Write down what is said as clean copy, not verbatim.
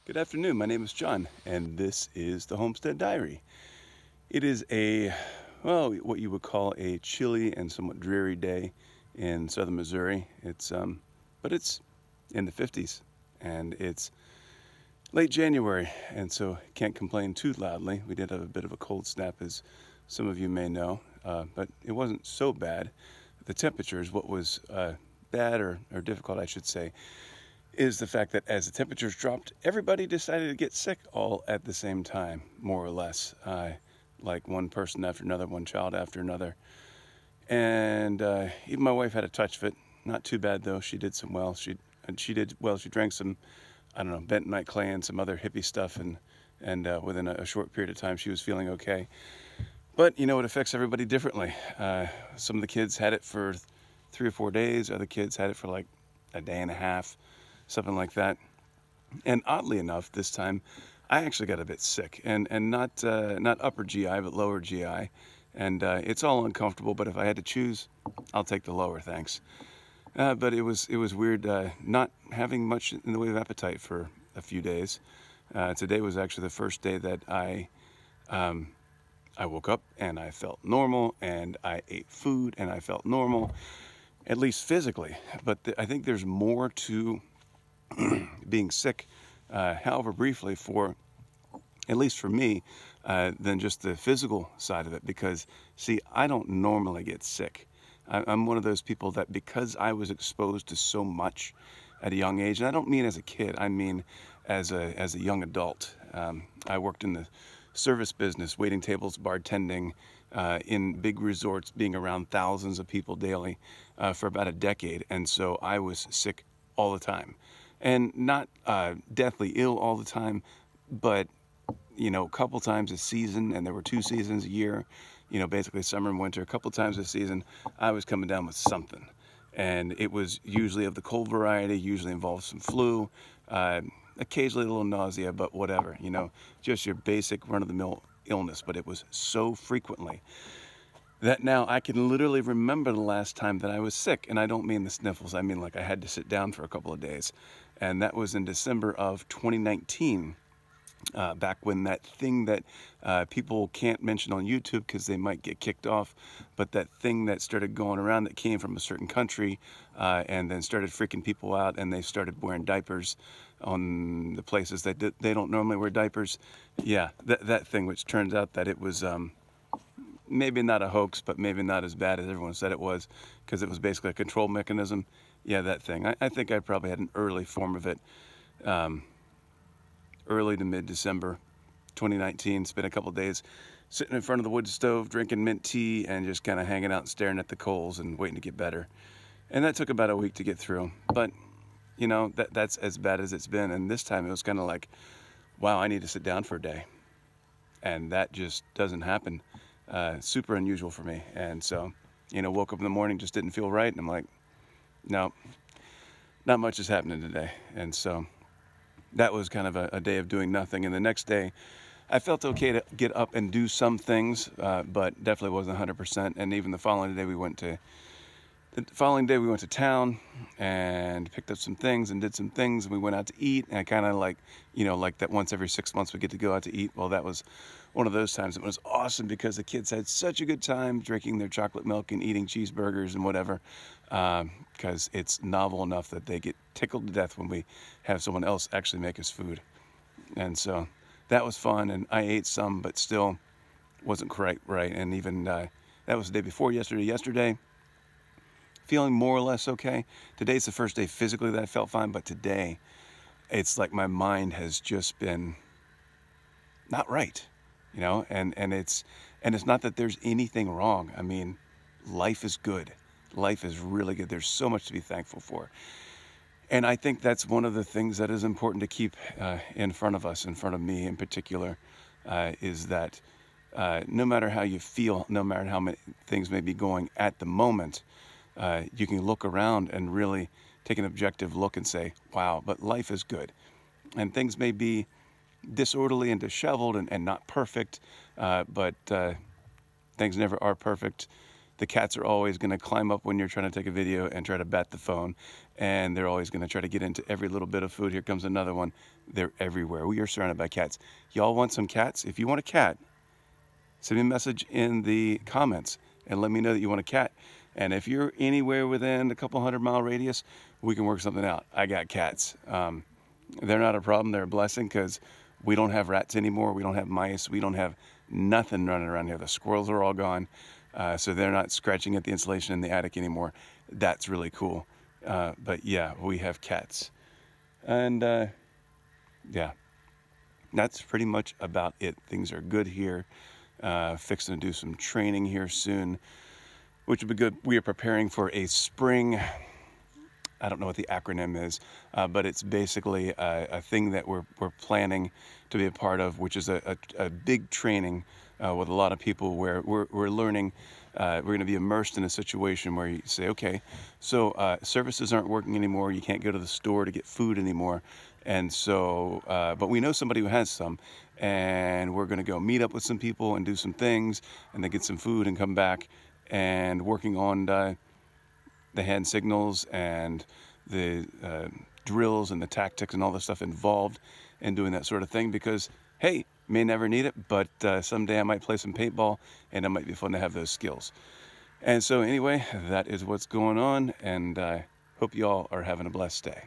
Good afternoon, my name is John, and this is the Homestead Diary. It is what you would call a chilly and somewhat dreary day in southern Missouri. But it's in the 50s, and it's late January, and so can't complain too loudly. We did have a bit of a cold snap, as some of you may know, but it wasn't so bad. The temperature is what was bad or difficult, I should say, is the fact that as the temperatures dropped, everybody decided to get sick all at the same time, more or less, like one person after another, one child after another. And even my wife had a touch of it. Not too bad, though. She did some well. She drank some, I don't know, bentonite clay and some other hippie stuff, and within a short period of time, she was feeling okay. But, it affects everybody differently. Some of the kids had it for 3 or 4 days. Other kids had it for like a day and a half, something like that. And oddly enough, this time I actually got a bit sick, and not upper GI, but lower GI. And it's all uncomfortable, but if I had to choose, I'll take the lower, thanks. But it was weird not having much in the way of appetite for a few days. Today was actually the first day that I woke up and I felt normal, and I ate food and I felt normal, at least physically. But I think there's more to being sick, however briefly, at least for me, than just the physical side of it. Because, see, I don't normally get sick. I'm one of those people that, because I was exposed to so much at a young age, and I don't mean as a kid, I mean as a young adult. I worked in the service business, waiting tables, bartending, in big resorts, being around thousands of people daily for about a decade. And so I was sick all the time. And not deathly ill all the time, but, a couple times a season, and there were 2 seasons a year, basically summer and winter, a couple times a season, I was coming down with something. And it was usually of the cold variety, usually involved some flu, occasionally a little nausea, but whatever, just your basic run-of-the-mill illness. But it was so frequently that now I can literally remember the last time that I was sick. And I don't mean the sniffles, I mean like I had to sit down for a couple of days. And that was in December of 2019, back when that thing that people can't mention on YouTube because they might get kicked off, but that thing that started going around that came from a certain country, and then started freaking people out, and they started wearing diapers on the places that they don't normally wear diapers. Yeah, that thing, which turns out that it was maybe not a hoax, but maybe not as bad as everyone said it was, because it was basically a control mechanism. Yeah, that thing. I think I probably had an early form of it, early to mid-December 2019. Spent a couple of days sitting in front of the wood stove, drinking mint tea, and just kind of hanging out and staring at the coals and waiting to get better. And that took about a week to get through. But, that's as bad as it's been. And this time it was kind of like, wow, I need to sit down for a day. And that just doesn't happen. Super unusual for me. And so, woke up in the morning, just didn't feel right. And I'm like, no, not much is happening today. And so that was kind of a day of doing nothing. And the next day, I felt okay to get up and do some things, but definitely wasn't 100%. And even the following day, we went to town and picked up some things and did some things. And we went out to eat. And I kind of like that once every 6 months we get to go out to eat. Well, that was one of those times. It was awesome because the kids had such a good time drinking their chocolate milk and eating cheeseburgers and whatever, because it's novel enough that they get tickled to death when we have someone else actually make us food. And so that was fun, and I ate some, but still wasn't quite right. And even that was the day before yesterday, feeling more or less okay. Today's the first day physically that I felt fine, but today it's like my mind has just been not right, and it's not that there's anything wrong. I mean, life is good. Life is really good. There's so much to be thankful for. And I think that's one of the things that is important to keep in front of us, in front of me in particular, is that no matter how you feel, no matter how many things may be going at the moment, you can look around and really take an objective look and say, wow, but life is good. And things may be disorderly and disheveled and not perfect, but things never are perfect. The cats are always going to climb up when you're trying to take a video and try to bat the phone, and they're always going to try to get into every little bit of food. Here comes another one. They're everywhere. We are surrounded by cats. Y'all want some cats? If you want a cat, send me a message in the comments and let me know that you want a cat. And if you're anywhere within a couple 100-mile radius, we can work something out. I got cats. They're not a problem. They're a blessing because we don't have rats anymore. We don't have mice. We don't have nothing running around here. The squirrels are all gone. So they're not scratching at the insulation in the attic anymore. That's really cool. But yeah, we have cats. And yeah, that's pretty much about it. Things are good here. Fixing to do some training here soon, which will be good. We are preparing for a spring, I don't know what the acronym is, but it's basically a thing that we're planning to be a part of, which is a big training with a lot of people where we're learning. We're going to be immersed in a situation where you say, okay, so services aren't working anymore. You can't go to the store to get food anymore. And so, but we know somebody who has some, and we're going to go meet up with some people and do some things and then get some food and come back and working on the hand signals and the drills and the tactics and all the stuff involved in doing that sort of thing, because hey, may never need it, but someday I might play some paintball and it might be fun to have those skills. And so anyway, that is what's going on, and I hope you all are having a blessed day.